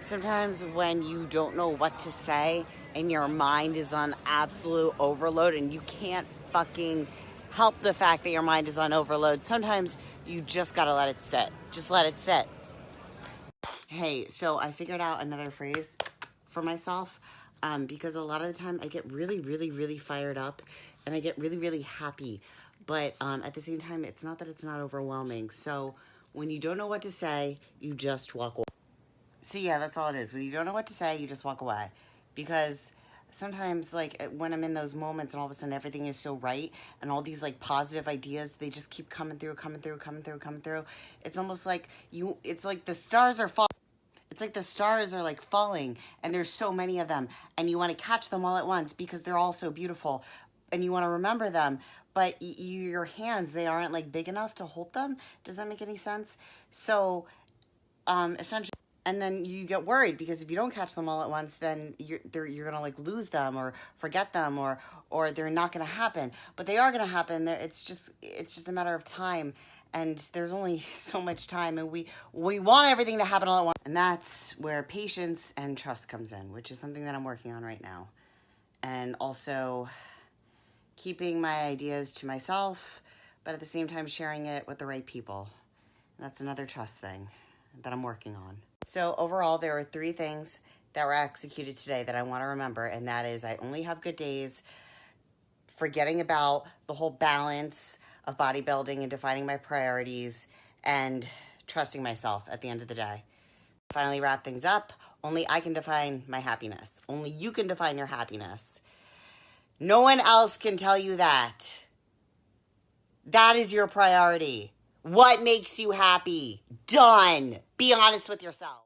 Sometimes when you don't know what to say and your mind is on absolute overload and you can't fucking help the fact that your mind is on overload, sometimes you just gotta let it sit. Just let it sit. Hey, so I figured out another phrase for myself because a lot of the time I get really, really, really fired up and I get really, really happy. But at the same time, it's not that it's not overwhelming. So when you don't know what to say, you just walk away. So yeah, that's all it is. When you don't know what to say, you just walk away. Because sometimes, like, when I'm in those moments and all of a sudden everything is so right and all these, like, positive ideas, they just keep coming through. It's almost like it's like the stars are falling. It's like the stars are, like, falling and there's so many of them and you want to catch them all at once because they're all so beautiful and you want to remember them. But your hands, they aren't, like, big enough to hold them. Does that make any sense? So, essentially... And then you get worried because if you don't catch them all at once, then you're gonna like lose them or forget them or they're not gonna happen. But they are gonna happen. It's just a matter of time. And there's only so much time, and we want everything to happen all at once. And that's where patience and trust comes in, which is something that I'm working on right now. And also keeping my ideas to myself, but at the same time sharing it with the right people. And that's another trust thing that I'm working on. So overall, there are 3 things that were executed today that I want to remember, and that is I only have good days, forgetting about the whole balance of bodybuilding and defining my priorities, and trusting myself at the end of the day. Finally wrap things up, only I can define my happiness. Only you can define your happiness. No one else can tell you that. That is your priority. What makes you happy? Done. Be honest with yourself.